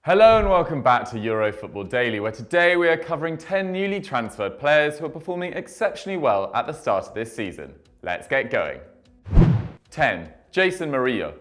Hello and welcome back to Euro Football Daily, where today we are covering 10 newly transferred players who are performing exceptionally well at the start of this season. Let's get going. 10. Jeison Murillo.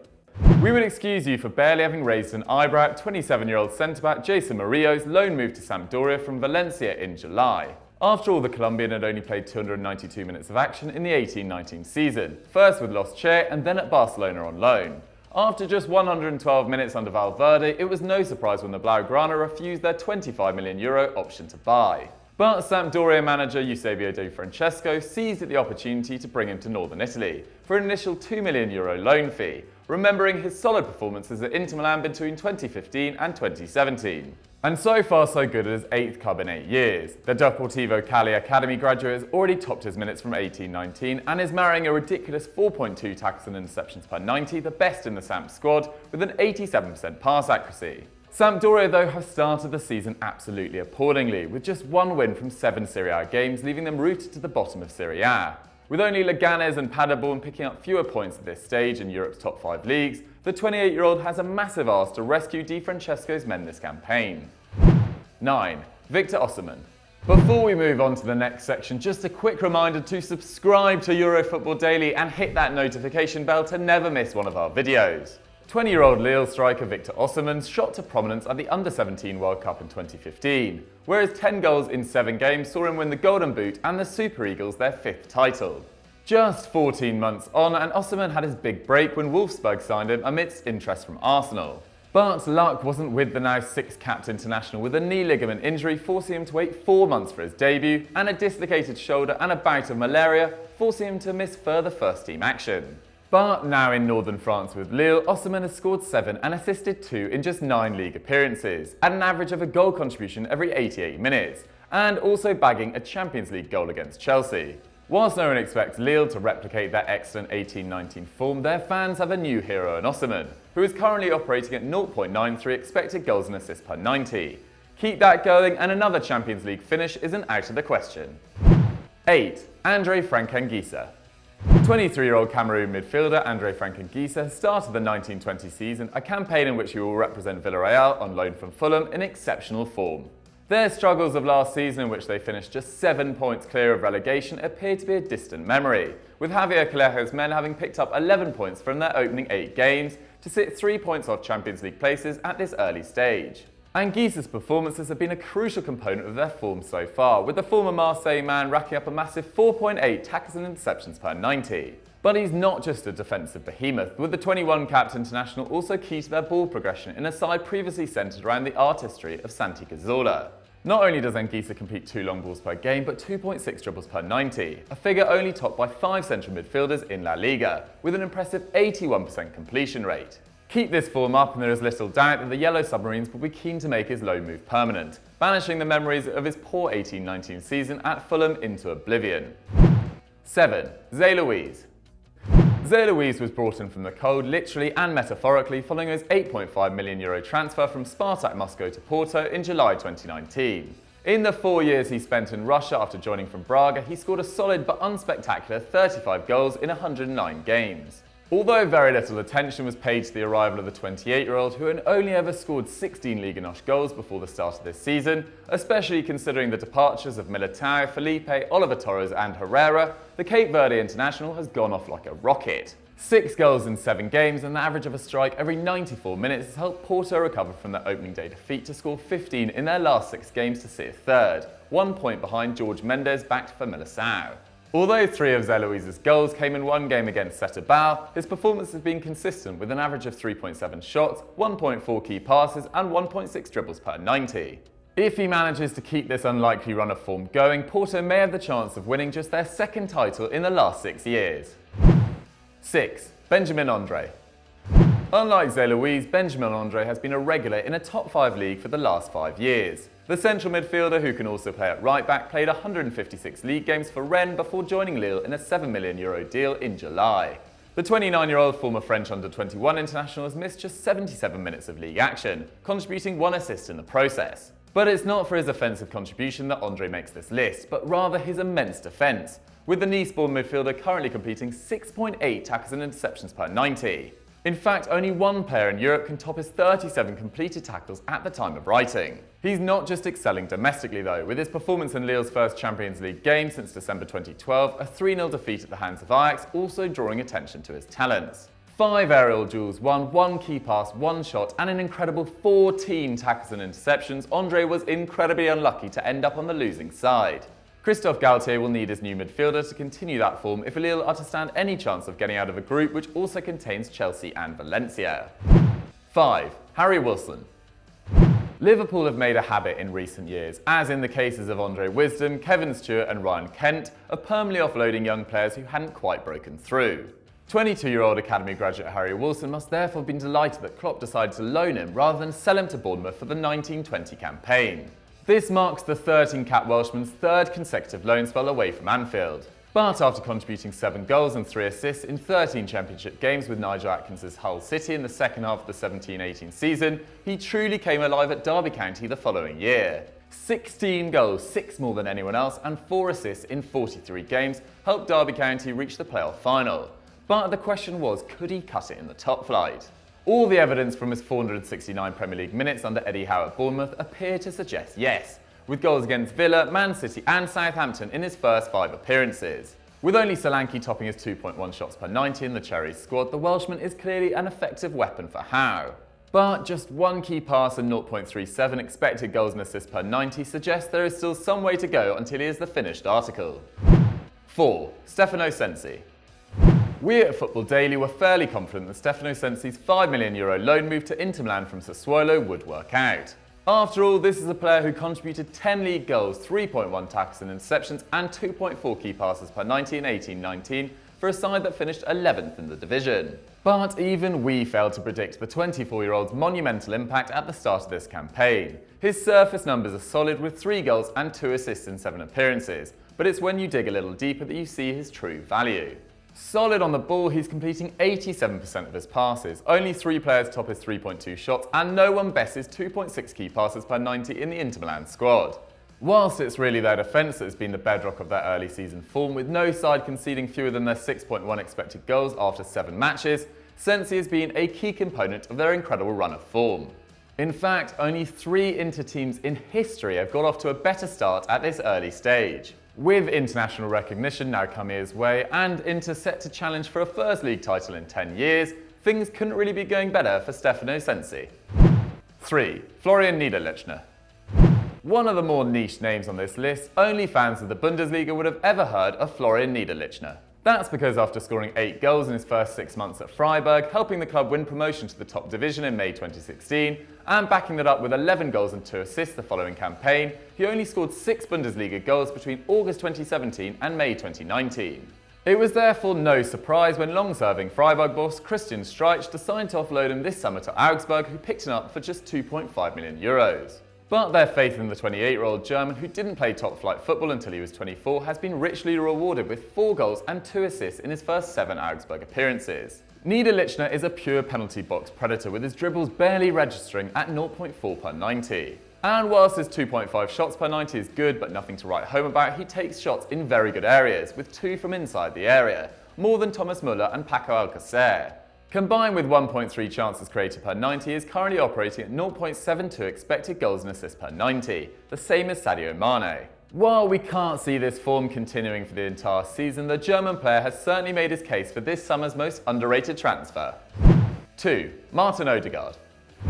We would excuse you for barely having raised an eyebrow at 27-year-old centre-back Jeison Murillo's loan move to Sampdoria from Valencia in July. After all, the Colombian had only played 292 minutes of action in the 18-19 season, first with Los Che and then at Barcelona on loan. After just 112 minutes under Valverde, it was no surprise when the Blaugrana refused their €25 million option to buy. But Sampdoria manager Eusebio Di Francesco seized the opportunity to bring him to northern Italy for an initial €2 million loan fee, remembering his solid performances at Inter Milan between 2015 and 2017. And so far so good at his 8th club in 8 years. The Deportivo Cali Academy graduate has already topped his minutes from 18-19 and is marrying a ridiculous 4.2 tackles and interceptions per 90, the best in the Samp squad, with an 87% pass accuracy. Sampdoria, though, have started the season absolutely appallingly, with just one win from 7 Serie A games, leaving them rooted to the bottom of Serie A. With only Leganes and Paderborn picking up fewer points at this stage in Europe's top 5 leagues, the 28-year-old has a massive ask to rescue Di Francesco's men this campaign. 9. Victor Osimhen. Before we move on to the next section, just a quick reminder to subscribe to Euro Football Daily and hit that notification bell to never miss one of our videos. 20-year-old Lille striker Victor Osimhen shot to prominence at the Under-17 World Cup in 2015, where his 10 goals in 7 games saw him win the Golden Boot and the Super Eagles their 5th title. Just 14 months on, and Osimhen had his big break when Wolfsburg signed him amidst interest from Arsenal. But luck wasn't with the now 6-capped international, with a knee ligament injury forcing him to wait 4 months for his debut, and a dislocated shoulder and a bout of malaria forcing him to miss further first-team action. But now in northern France with Lille, Osimhen has scored 7 and assisted 2 in just 9 league appearances, at an average of a goal contribution every 88 minutes, and also bagging a Champions League goal against Chelsea. Whilst no one expects Lille to replicate their excellent 18-19 form, their fans have a new hero in Osimhen, who is currently operating at 0.93 expected goals and assists per 90. Keep that going and another Champions League finish isn't out of the question. 8. André Anguissa. 23-year-old Cameroon midfielder André Anguissa started the 1920 season, a campaign in which he will represent Villarreal on loan from Fulham in exceptional form. Their struggles of last season, in which they finished just 7 points clear of relegation, appear to be a distant memory, with Javier Callejo's men having picked up 11 points from their opening 8 games to sit 3 points off Champions League places at this early stage. Anguissa's performances have been a crucial component of their form so far, with the former Marseille man racking up a massive 4.8 tackles and interceptions per 90. But he's not just a defensive behemoth, with the 21-capped international also key to their ball progression in a side previously centred around the artistry of Santi Cazorla. Not only does Anguissa compete 2 long balls per game, but 2.6 dribbles per 90, a figure only topped by 5 central midfielders in La Liga, with an impressive 81% completion rate. Keep this form up and there is little doubt that the Yellow Submarines will be keen to make his loan move permanent, banishing the memories of his poor 18-19 season at Fulham into oblivion. 7. Zé Luiz. Zé Luiz was brought in from the cold, literally and metaphorically, following his €8.5 million transfer from Spartak Moscow to Porto in July 2019. In the 4 years he spent in Russia after joining from Braga, he scored a solid but unspectacular 35 goals in 109 games. Although very little attention was paid to the arrival of the 28-year-old, who had only ever scored 16 Liga NOS goals before the start of this season, especially considering the departures of Militao, Felipe, Oliver Torres and Herrera, the Cape Verde international has gone off like a rocket. 6 goals in 7 games and the average of a strike every 94 minutes has helped Porto recover from their opening day defeat to score 15 in their last 6 games to sit 3rd, 1 point behind Jorge Mendes backed for Militao. Although 3 of Zé Luiz's goals came in 1 game against Setúbal, his performance has been consistent with an average of 3.7 shots, 1.4 key passes and 1.6 dribbles per 90. If he manages to keep this unlikely run of form going, Porto may have the chance of winning just their 2nd title in the last 6 years. 6. Benjamin André. Unlike Zé Luiz, Benjamin André has been a regular in a top 5 league for the last 5 years. The central midfielder, who can also play at right back, played 156 league games for Rennes before joining Lille in a €7 million deal in July. The 29-year-old former French under-21 international has missed just 77 minutes of league action, contributing 1 assist in the process. But it's not for his offensive contribution that André makes this list, but rather his immense defence, with the Nice-born midfielder currently completing 6.8 tackles and interceptions per 90. In fact, only one player in Europe can top his 37 completed tackles at the time of writing. He's not just excelling domestically though, with his performance in Lille's first Champions League game since December 2012, a 3-0 defeat at the hands of Ajax, also drawing attention to his talents. 5 aerial duels won, 1 key pass, 1 shot, and an incredible 14 tackles and interceptions. André was incredibly unlucky to end up on the losing side. Christophe Galtier will need his new midfielder to continue that form if Lille are to stand any chance of getting out of a group which also contains Chelsea and Valencia. 5. Harry Wilson. Liverpool have made a habit in recent years, as in the cases of Andre Wisdom, Kevin Stewart and Ryan Kent, of permanently offloading young players who hadn't quite broken through. 22-year-old academy graduate Harry Wilson must therefore have been delighted that Klopp decided to loan him rather than sell him to Bournemouth for the 19-20 campaign. This marks the 13-cap Welshman's third consecutive loan spell away from Anfield. But after contributing 7 goals and 3 assists in 13 Championship games with Nigel Atkins's Hull City in the second half of the 17-18 season, he truly came alive at Derby County the following year. 16 goals, 6 more than anyone else, and 4 assists in 43 games helped Derby County reach the playoff final. But the question was, could he cut it in the top flight? All the evidence from his 469 Premier League minutes under Eddie Howe at Bournemouth appear to suggest yes, with goals against Villa, Man City and Southampton in his first 5 appearances. With only Solanke topping his 2.1 shots per 90 in the Cherries squad, the Welshman is clearly an effective weapon for Howe. But just 1 key pass and 0.37 expected goals and assists per 90 suggests there is still some way to go until he is the finished article. 4. Stefano Sensi. We at Football Daily were fairly confident that Stefano Sensi's €5 million loan move to Inter Milan from Sassuolo would work out. After all, this is a player who contributed 10 league goals, 3.1 tackles and interceptions and 2.4 key passes per 90 in 18-19 for a side that finished 11th in the division. But even we failed to predict the 24-year-old's monumental impact at the start of this campaign. His surface numbers are solid with 3 goals and 2 assists in 7 appearances, but it's when you dig a little deeper that you see his true value. Solid on the ball, he's completing 87% of his passes. Only 3 players top his 3.2 shots, and no one bests his 2.6 key passes per 90 in the Inter Milan squad. Whilst it's really their defence that has been the bedrock of their early season form, with no side conceding fewer than their 6.1 expected goals after 7 matches, Sensi has been a key component of their incredible run of form. In fact, only 3 Inter teams in history have got off to a better start at this early stage. With international recognition now coming his way and Inter set to challenge for a first league title in 10 years, things couldn't really be going better for Stefano Sensi. 3. Florian Niederlechner. One of the more niche names on this list, only fans of the Bundesliga would have ever heard of Florian Niederlechner. That's because after scoring 8 goals in his first 6 months at Freiburg, helping the club win promotion to the top division in May 2016, and backing that up with 11 goals and 2 assists the following campaign, he only scored 6 Bundesliga goals between August 2017 and May 2019. It was therefore no surprise when long-serving Freiburg boss Christian Streich decided to offload him this summer to Augsburg, who picked him up for just €2.5 million. But their faith in the 28-year-old German, who didn't play top-flight football until he was 24, has been richly rewarded with 4 goals and 2 assists in his first 7 Augsburg appearances. Niederlechner is a pure penalty box predator, with his dribbles barely registering at 0.4 per 90. And whilst his 2.5 shots per 90 is good but nothing to write home about, he takes shots in very good areas, with 2 from inside the area, more than Thomas Müller and Paco Alcacer. Combined with 1.3 chances created per 90, he is currently operating at 0.72 expected goals and assists per 90, the same as Sadio Mane. While we can't see this form continuing for the entire season, the German player has certainly made his case for this summer's most underrated transfer. 2. Martin Ødegaard.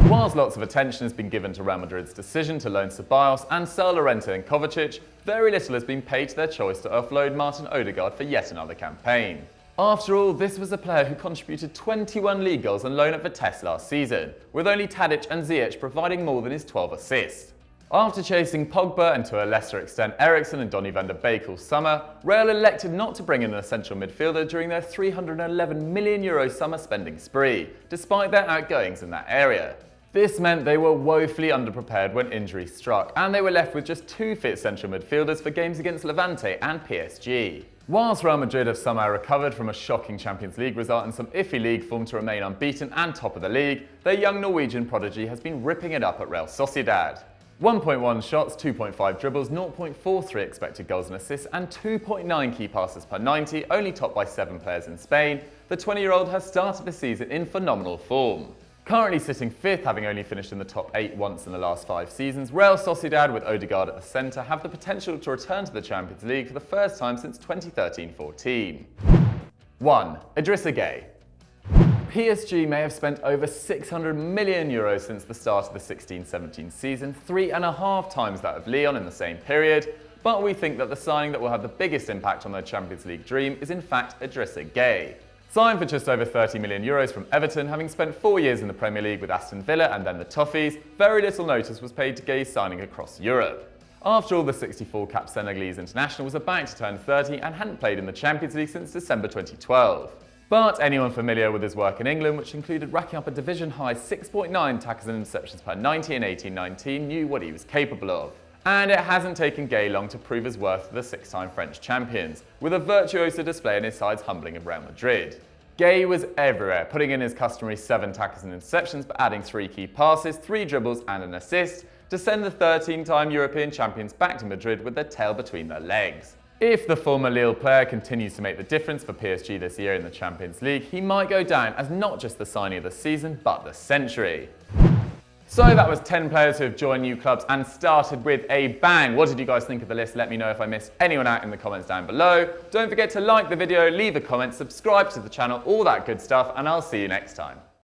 Whilst lots of attention has been given to Real Madrid's decision to loan Ceballos and sell Llorente and Kovacic, very little has been paid to their choice to offload Martin Ødegaard for yet another campaign. After all, this was a player who contributed 21 league goals on loan at Vitesse last season, with only Tadic and Ziyech providing more than his 12 assists. After chasing Pogba and to a lesser extent Eriksen and Donny van der Beek all summer, Real elected not to bring in an essential midfielder during their €311 million summer spending spree, despite their outgoings in that area. This meant they were woefully underprepared when injury struck, and they were left with just 2 fit central midfielders for games against Levante and PSG. Whilst Real Madrid have somehow recovered from a shocking Champions League result and some iffy league form to remain unbeaten and top of the league, their young Norwegian prodigy has been ripping it up at Real Sociedad. 1.1 shots, 2.5 dribbles, 0.43 expected goals and assists, and 2.9 key passes per 90, only topped by 7 players in Spain. the 20-year-old has started the season in phenomenal form. Currently sitting 5th, having only finished in the top 8 once in the last 5 seasons, Real Sociedad with Ødegaard at the centre have the potential to return to the Champions League for the first time since 2013-14. 1. Idrissa Gueye. PSG may have spent over €600 million since the start of the 16-17 season, 3.5 times that of Lyon in the same period, but we think that the signing that will have the biggest impact on their Champions League dream is in fact Idrissa Gueye. Signed for just over €30 million from Everton, having spent 4 years in the Premier League with Aston Villa and then the Toffees, very little notice was paid to Gueye's signing across Europe. After all, the 64-cap Senegalese international was about to turn 30 and hadn't played in the Champions League since December 2012. But anyone familiar with his work in England, which included racking up a division-high 6.9 tackles and interceptions per 90 in 18-19, knew what he was capable of. And it hasn't taken Gueye long to prove his worth to the 6-time French champions, with a virtuoso display in his side's humbling of Real Madrid. Gueye was everywhere, putting in his customary 7 tackles and interceptions, but adding 3 key passes, 3 dribbles and an assist to send the 13-time European champions back to Madrid with their tail between their legs. If the former Lille player continues to make the difference for PSG this year in the Champions League, he might go down as not just the signing of the season, but the century. So that was 10 players who have joined new clubs and started with a bang. What did you guys think of the list? Let me know if I missed anyone out in the comments down below. Don't forget to like the video, leave a comment, subscribe to the channel, all that good stuff, and I'll see you next time.